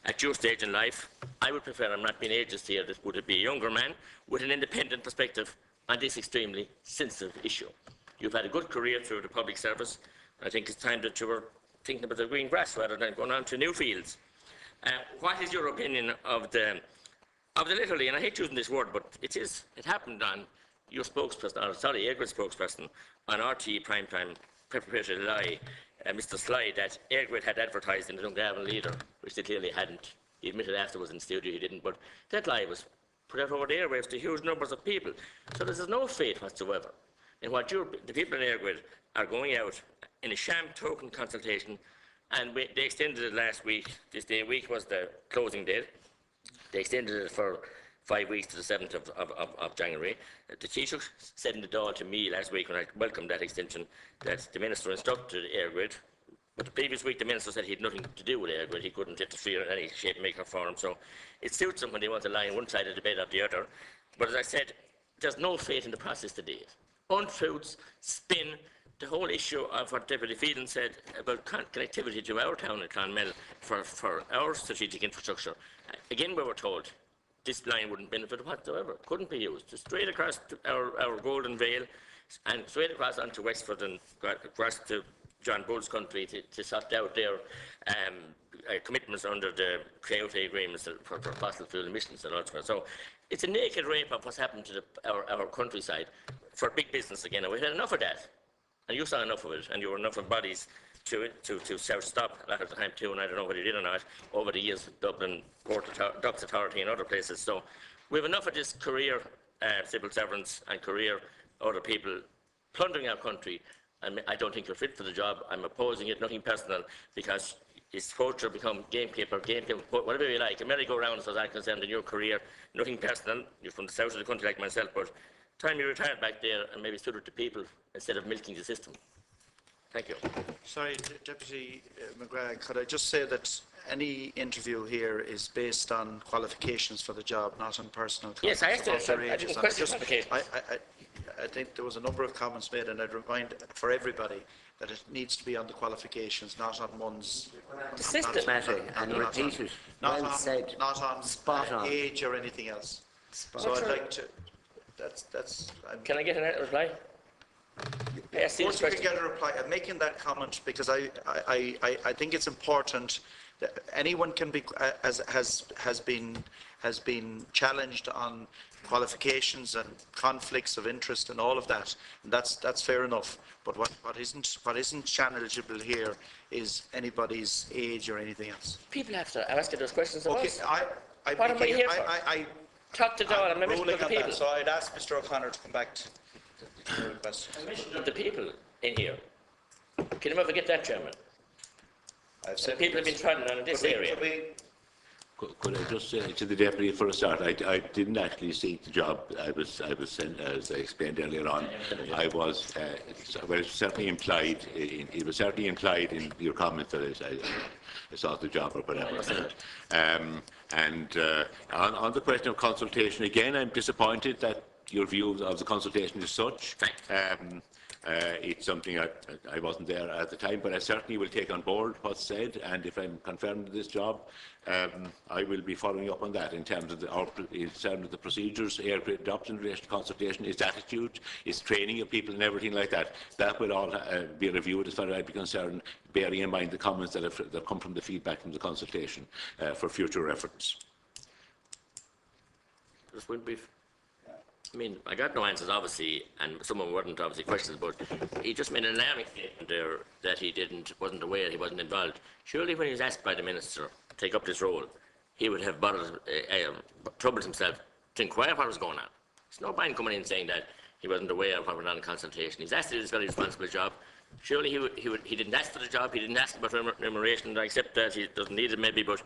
at your stage in life. I would prefer, I'm not being ageist here, that would it be a younger man with an independent perspective on this extremely sensitive issue. You've had a good career through the public service. I think it's time that you were thinking about the green grass rather than going on to new fields. What is your opinion of the literally, and I hate using this word, but it happened on your spokesperson, or sorry, Eirgrid spokesperson, on RTE primetime preparatory lie, Mr. Sly, that Eirgrid had advertised in the Dungarvan Leader, which they clearly hadn't. He admitted afterwards in the studio he didn't, but that lie was put out over the airwaves to huge numbers of people. So there's no faith whatsoever in what the people in Eirgrid are going out in a sham token consultation, and they extended it last week. This week was the closing date. They extended it for 5 weeks to the 7th of January. The Taoiseach said in the Dáil to me last week when I welcomed that extension that the Minister instructed Eirgrid, but the previous week the Minister said he had nothing to do with Eirgrid. He couldn't interfere in any shape, make or form. So it suits them when they want to lie on one side of the bed or the other. But as I said, there's no faith in the process today. Untruths, spin, the whole issue of what Deputy Phelan said about connectivity to our town in Clonmel for our strategic infrastructure. Again, we were told this line wouldn't benefit whatsoever, couldn't be used. Just straight across our Golden Vale and straight across onto Wexford and across to John Bull's country to sort out their commitments under the Kyoto agreements for fossil fuel emissions and elsewhere. So it's a naked rape of what's happened to our countryside for big business again. And we've had enough of that. And you saw enough of it, and you were enough of bodies to stop a lot of the time too, and I don't know whether you did or not, over the years, Dublin, Ducks Authority and other places. So we have enough of this career civil servants and career other people plundering our country, and I don't think you're fit for the job. I'm opposing it, nothing personal, because it's supposed to become gamekeeper, whatever you like, a merry-go-round as far as I'm concerned in your career, nothing personal. You're from the south of the country like myself, but time you retired back there and maybe stood with the people instead of milking the system. Thank you. Sorry, Deputy McGrath, could I just say that any interview here is based on qualifications for the job, not on personal comments. Yes, I didn't question qualifications. I think there was a number of comments made, and I'd remind for everybody that it needs to be on the qualifications, not on one's Systematic and repeated. Well said. Not on Spot on. age or anything else. So I'd like to. That's. Can I get a reply? Yes, Once you can get a reply, I'm making that comment because I think it's important that anyone can be has been challenged on qualifications and conflicts of interest and all of that, and that's fair enough. But what isn't challengeable here is anybody's age or anything else. People have to ask those questions. Okay, what am I here for? I talk to Dáil. I'm a mission of the people. So I'd ask Mr. O'Connor to come back to your question. A mission of the people in here. Can you ever get that, Chairman? I've said people have been trying on in this area. Could I just say to the Deputy for a start, I didn't actually seek the job. I was sent, as I explained earlier on. I was, well, it was certainly implied. It was certainly implied in your comment that I sought the job or whatever. On the question of consultation, again, I'm disappointed that your view of the consultation is such. It's something I wasn't there at the time, but I certainly will take on board what's said, and if I'm confirmed in this job, I will be following up on that in terms of the procedures Eirgrid adopts in relation to consultation, its attitude, its training of people and everything like that. That will all be reviewed as far as I'd be concerned, bearing in mind the comments that come from the feedback from the consultation for future reference. Just one brief. I mean, I got no answers, obviously, and some of them weren't obviously questions, but he just made an alarming statement there that he wasn't aware, he wasn't involved. Surely when he was asked by the Minister to take up this role, he would have troubled himself to inquire what was going on. There's no point coming in saying that he wasn't aware of what went on in consultation. He's asked to do this very responsible job. Surely he didn't ask for the job, he didn't ask about remuneration, I accept that he doesn't need it maybe, but,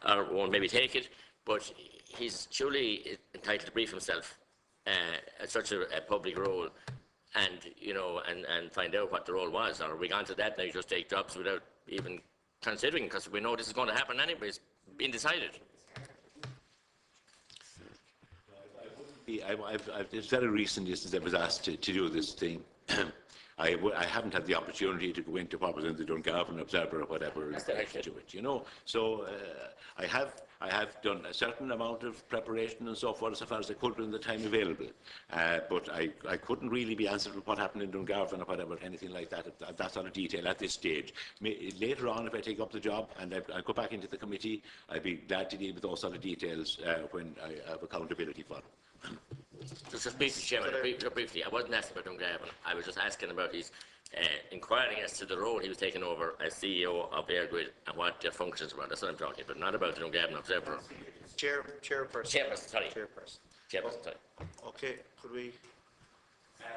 or won't maybe take it, but he's surely entitled to brief himself at such a public role, and and find out what the role was. Or are we gone to that now? You just take jobs without even considering, because we know this is going to happen anyway. It's been decided. It's very recently since I was asked to do this thing. I haven't had the opportunity to go into what was in the Dungarvan Observer or whatever to it, So I have done a certain amount of preparation and so forth so far as I could in the time available. But I couldn't really be answered with what happened in Dungarvan or whatever, anything like that, that sort of detail at this stage. Later on, if I take up the job and I go back into the committee, I'd be glad to deal with those sort of details when I have accountability for them. Just briefly, Chairman, briefly, I wasn't asking about Dungarvan. I was just asking about his inquiring as to the role he was taking over as CEO of Eirgrid and what their functions were. That's what I'm talking about, not about the Dungarvan Observer. Chairperson. Sorry. Chairperson, sorry. Okay, could we...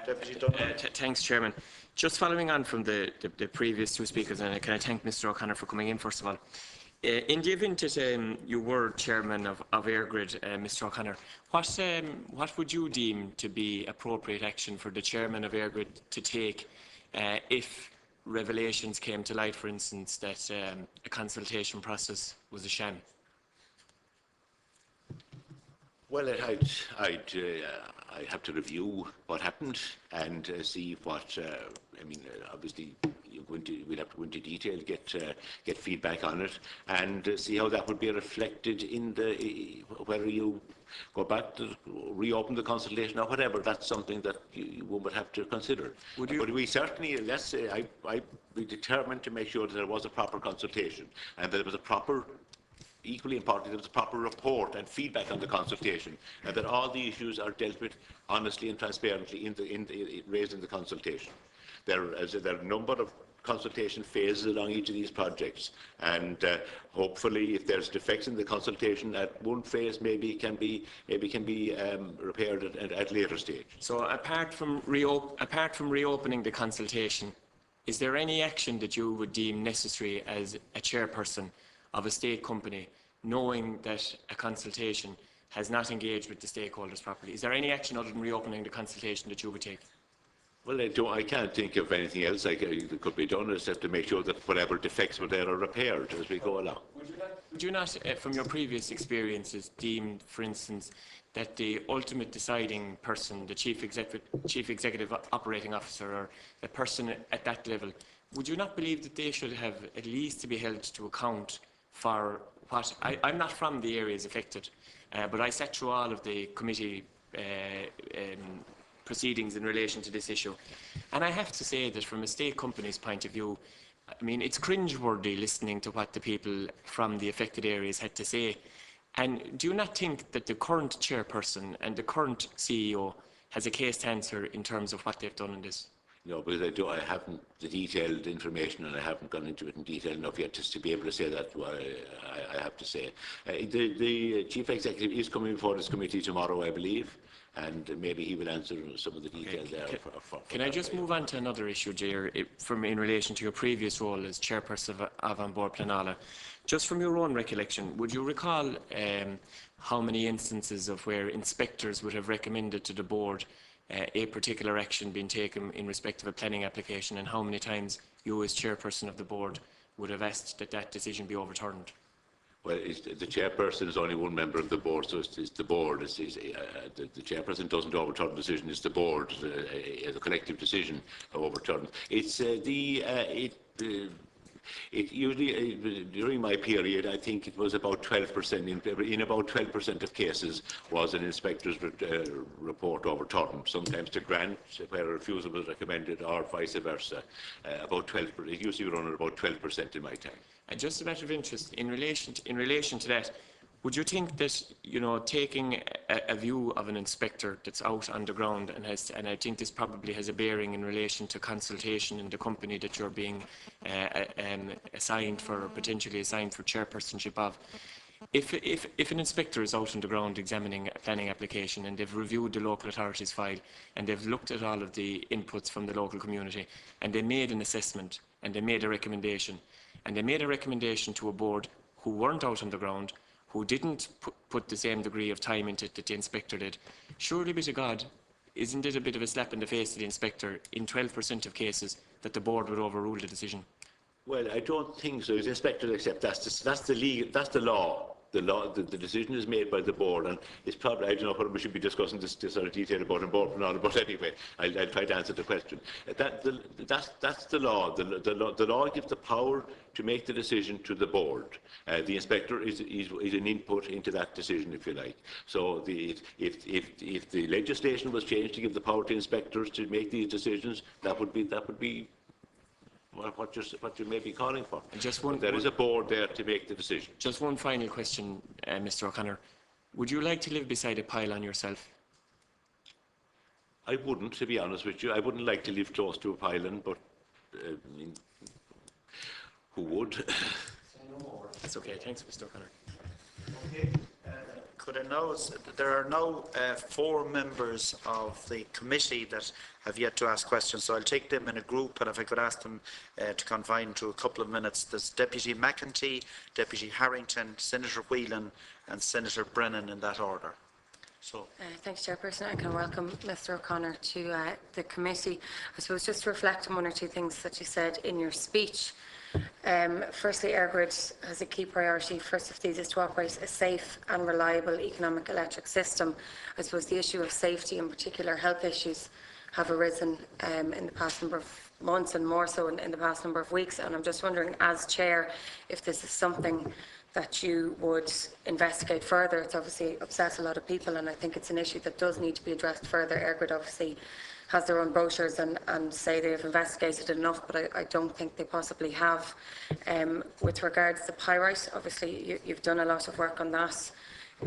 Deputy Dunn. Thanks, Chairman. Just following on from the previous two speakers, and can I thank Mr O'Connor for coming in, first of all. In the event that you were chairman of Eirgrid, Mr O'Connor, what would you deem to be appropriate action for the chairman of Eirgrid to take if revelations came to light, for instance, that a consultation process was a sham? Well, I'd have to review what happened and see what. Obviously, we'll have to go into detail, get feedback on it, and see how that would be reflected in whether you go back to reopen the consultation or whatever. That's something that you would have to consider. But we certainly, let's say, I'd be determined to make sure that there was a proper consultation and that there was a proper. Equally importantly, there was a proper report and feedback on the consultation, and that all the issues are dealt with honestly and transparently raised in the consultation. There are a number of consultation phases along each of these projects, and hopefully, if there's defects in the consultation at one phase, maybe can be repaired at a later stage. So, apart from reopening the consultation, is there any action that you would deem necessary as a chairperson of a state company, knowing that a consultation has not engaged with the stakeholders properly? Is there any action other than reopening the consultation that you would take? Well, I can't think of anything else that could be done, except to make sure that whatever defects were there are repaired as we go along. Would you not, from your previous experiences, deem, for instance, that the ultimate deciding person, the chief executive operating officer, or a person at that level, would you not believe that they should have at least to be held to account for what... I'm not from the areas affected, but I sat through all of the committee proceedings in relation to this issue. And I have to say that from a state company's point of view, I mean, it's cringeworthy listening to what the people from the affected areas had to say. And do you not think that the current chairperson and the current CEO has a case to answer in terms of what they've done in this? No, because I haven't the detailed information, and I haven't gone into it in detail enough yet just to be able to say that. I have to say, the chief executive is coming before this committee tomorrow, I believe, and maybe he will answer some of the details there. Can I just move on to another issue, Jair, in relation to your previous role as chairperson of An Bord Pleanála? Just from your own recollection, would you recall how many instances of where inspectors would have recommended to the board a particular action being taken in respect of a planning application, and how many times you as chairperson of the board would have asked that that decision be overturned? Well, the chairperson is only one member of the board, so it's the board. The chairperson doesn't overturn the decision; it's the board, the collective decision overturned. It's it usually during my period, I think it was about 12%. In about 12% of cases, was an inspector's report overturned. Sometimes to grant where a refusal was recommended, or vice versa. About 12%. It used to be run at about 12% in my time. And just a matter of interest in relation to that, would you think that, you know, taking a view of an inspector that's out on the ground and I think this probably has a bearing in relation to consultation in the company that you're being assigned for, or potentially assigned for chairpersonship of, if an inspector is out on the ground examining a planning application and they've reviewed the local authority's file and they've looked at all of the inputs from the local community and they made an assessment and they made a recommendation to a board who weren't out on the ground, who didn't put the same degree of time into it that the inspector did, surely, be to God, isn't it a bit of a slap in the face to the inspector in 12% of cases that the board would overrule the decision? Well, I don't think so. The inspector accept that's the law. The decision is made by the board, and it's probably, I don't know whether we should be discussing this sort of detail about in board, but anyway, I'll try to answer the question. That's the law. The law gives the power to make the decision to the board. The inspector is an input into that decision, if you like. So if the legislation was changed to give the power to inspectors to make these decisions, that would be what you may be calling for. There is a board there to make the decision. Just one final question, Mr. O'Connor. Would you like to live beside a pylon yourself? I wouldn't, to be honest with you. I wouldn't like to live close to a pylon, but who would? That's okay. Thanks, Mr. O'Connor. Okay. Could I know, there are now 4 members of the committee that have yet to ask questions, so I'll take them in a group, and if I could ask them to confine to a couple of minutes. There's Deputy McEntee, Deputy Harrington, Senator Whelan and Senator Brennan, in that order. So. Thanks, Chairperson. I can welcome Mr. O'Connor to the committee. I suppose just to reflect on one or two things that you said in your speech. Firstly, Eirgrid has a key priority. First of these is to operate a safe and reliable economic electric system. I suppose the issue of safety, in particular health issues, have arisen in the past number of months, and more so in the past number of weeks. And I'm just wondering, as Chair, if this is something that you would investigate further. It's obviously upset a lot of people, and I think it's an issue that does need to be addressed further. Eirgrid obviously has their own brochures and say they have investigated enough, but I don't think they possibly have. With regards to pyrite, obviously you've done a lot of work on that.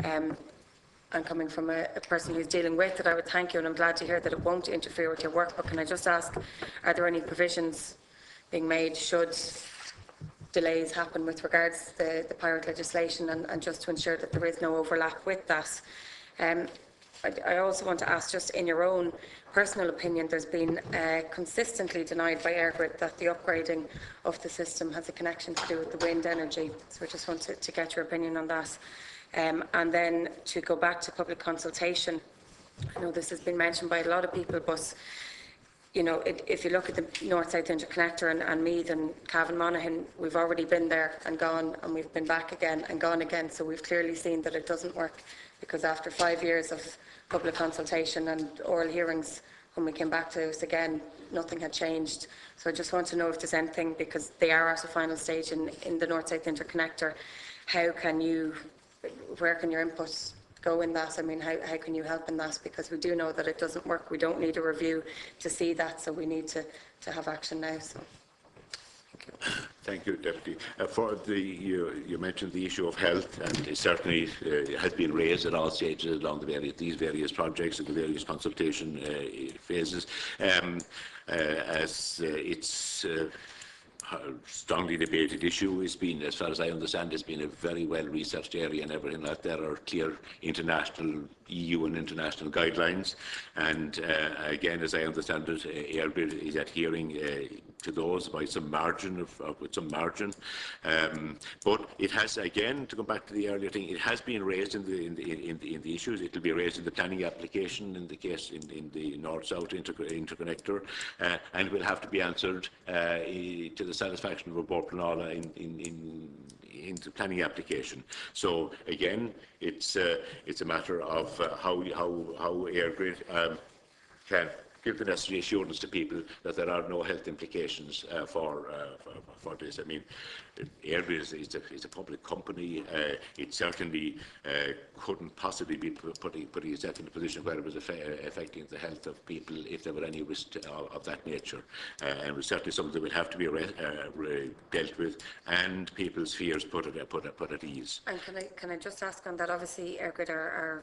And coming from a person who's dealing with it, I would thank you, and I'm glad to hear that it won't interfere with your work. But can I just ask, are there any provisions being made should delays happen with regards to the pyrite legislation, and just to ensure that there is no overlap with that? I also want to ask, just in your own personal opinion, there's been consistently denied by Eirgrid that the upgrading of the system has a connection to do with the wind energy. So I just want to get your opinion on that. And then to go back to public consultation, I know this has been mentioned by a lot of people, but you know, if you look at the North-South Interconnector and Meath and Cavan Monaghan, we've already been there and gone, and we've been back again and gone again. So we've clearly seen that it doesn't work, because after 5 years of public consultation and oral hearings, when we came back to this again, nothing had changed. So I just want to know if there's anything, because they are at a final stage in the North-South Interconnector, where can your input go in that? I mean, how can you help in that? Because we do know that it doesn't work. We don't need a review to see that, so we need to have action now. So. Thank you, Deputy. You mentioned the issue of health, and it certainly has been raised at all stages along these various projects and the various consultation phases. As it's strongly debated issue. It's been, as far as I understand, it's been a very well researched area and everything like that. There are clear international, EU and international guidelines, and again, as I understand it, Eirgrid is adhering to those by some margin, with some margin. But it has, again, to go back to the earlier thing, it has been raised in the issues. It will be raised in the planning application in the case in the North-South interconnector, and will have to be answered to the satisfaction of Bord Pleanála the planning application. So again, it's a matter of how Eirgrid can give the necessary assurance to people that there are no health implications for this. I mean, Eirgrid is a public company. It certainly couldn't possibly be putting itself in a position where it was affecting the health of people if there were any risk of that nature. And it's certainly something that will have to be dealt with, and people's fears put at ease. And can I just ask on that? Obviously, Eirgrid are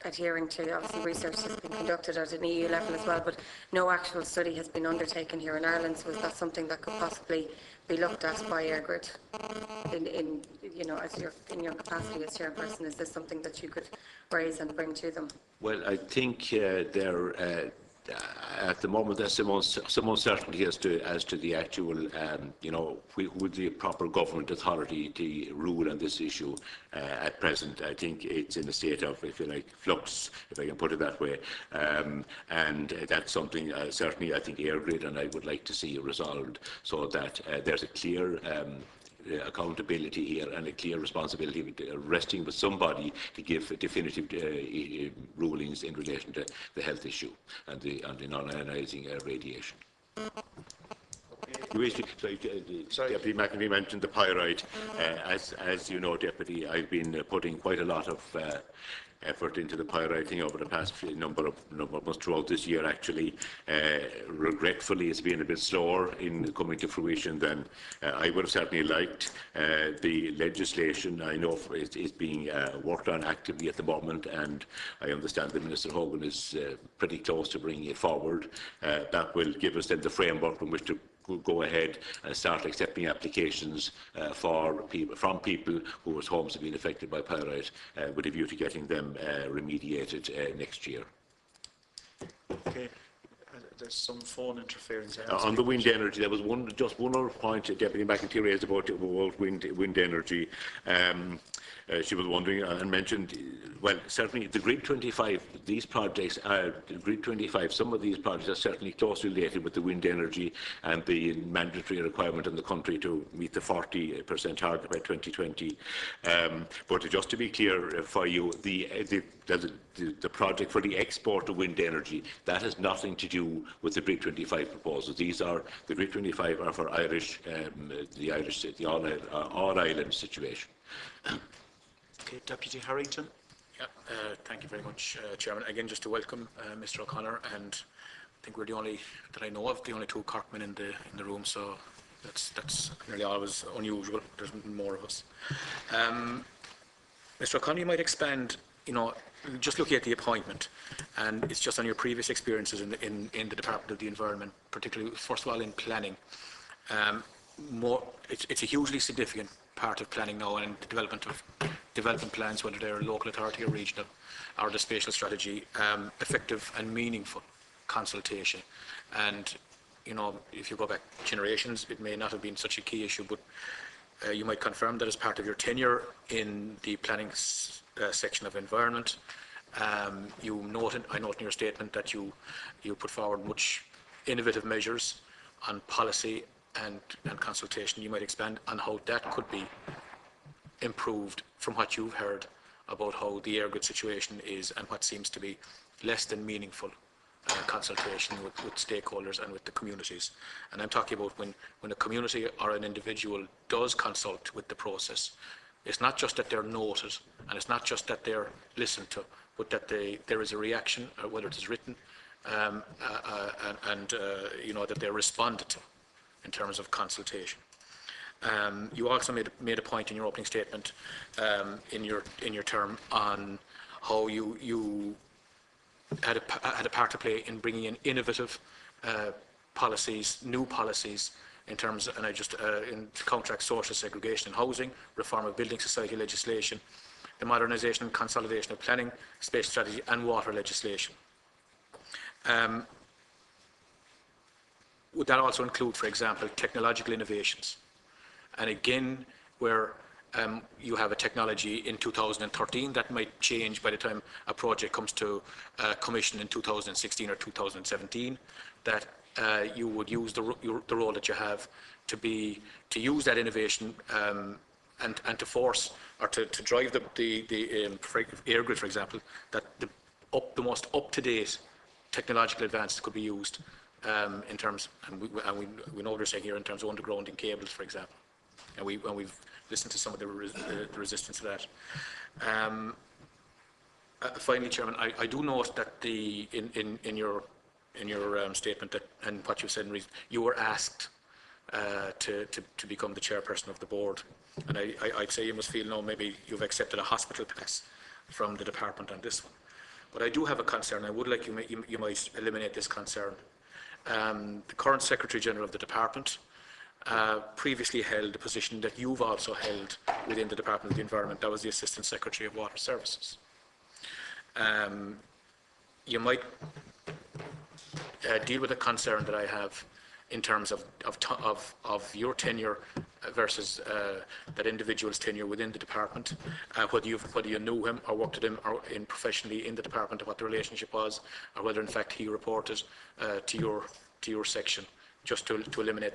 adhering to, obviously, research has been conducted at an EU level as well, but no actual study has been undertaken here in Ireland. So is that something that could possibly be looked at by Eirgrid in your capacity as chairperson? Is this something that you could raise and bring to them? Well, I think at the moment there's some uncertainty as to the actual, with the proper government authority to rule on this issue. At present, I think it's in a state of, if you like, flux, if I can put it that way, and that's something certainly I think Eirgrid and I would like to see resolved, so that there's a clear accountability here and a clear responsibility resting with somebody to give definitive rulings in relation to the health issue and the non-ionising radiation. Deputy McEnany mentioned the pyrite. As you know, Deputy, I've been putting quite a lot of effort into the pyrite thing over the past number of months throughout this year, actually. Regretfully, it's been a bit slower in coming to fruition than I would have certainly liked. The legislation, I know, is being worked on actively at the moment, and I understand that Minister Hogan is pretty close to bringing it forward. That will give us then the framework from which to go ahead and start accepting applications from people whose homes have been affected by pyrite, with a view to getting them remediated next year. Okay. There's some phone interference. On the wind energy, there was just one other point Deputy McEnany raised about wind energy. She was wondering and mentioned, well, certainly the Grid 25, these projects are, Grid 25, some of these projects are certainly closely related with the wind energy and the mandatory requirement in the country to meet the 40% target by 2020. But just to be clear for you, the project for the export of wind energy, that has nothing to do with the Grid 25 proposals. These are, the Grid 25 are for the all-island situation. Okay, Deputy Harrington. Yeah, thank you very much, Chairman. Again, just to welcome Mr. O'Connor, and I think we're the only, that I know of, the only two Corkmen in the room, so that's nearly always unusual. There's more of us. Mr. O'Connor, you might expand, just looking at the appointment, and it's just on your previous experiences in the Department of the Environment, particularly, first of all, in planning. It's a hugely significant part of planning now, and the development plans, whether they're local authority or regional, or the spatial strategy, effective and meaningful consultation. And, if you go back generations, it may not have been such a key issue, but you might confirm that as part of your tenure in the planning section of environment, I note in your statement that you put forward much innovative measures on policy and consultation. You might expand on how that could be improved from what you've heard about how the Eirgrid situation is and what seems to be less than meaningful consultation with stakeholders and with the communities. And I'm talking about when a community or an individual does consult with the process, it's not just that they're noted, and it's not just that they're listened to, but that there is a reaction, whether it is written, that they're responded to in terms of consultation. You also made a point in your opening statement in your term on how you had a part to play in bringing in innovative policies, new policies in terms, and in contract social segregation and housing, reform of building society legislation, the modernisation and consolidation of planning, space strategy and water legislation. Would that also include, for example, technological innovations? And again, where you have a technology in 2013 that might change by the time a project comes to commission in 2016 or 2017, that you would use the role that you have to use that innovation and to force or to drive the Eirgrid, for example, that the most up-to-date technological advances could be used in terms, and we know what they're saying here in terms of undergrounding cables, for example, and we've listened to some of the resistance to that. Finally, Chairman, I do note that in your statement that, and what you said in reason, you were asked to become the chairperson of the board, and I'd say you must feel now maybe you've accepted a hospital pass from the department on this one. But I do have a concern. I would like you might eliminate this concern. The current Secretary General of the department previously held a position that you've also held within the Department of the Environment. That was the Assistant Secretary of Water Services. You might deal with a concern that I have in terms of your tenure versus that individual's tenure within the department, whether you knew him or worked with him or professionally in the department, what the relationship was, or whether in fact he reported to your section, just to eliminate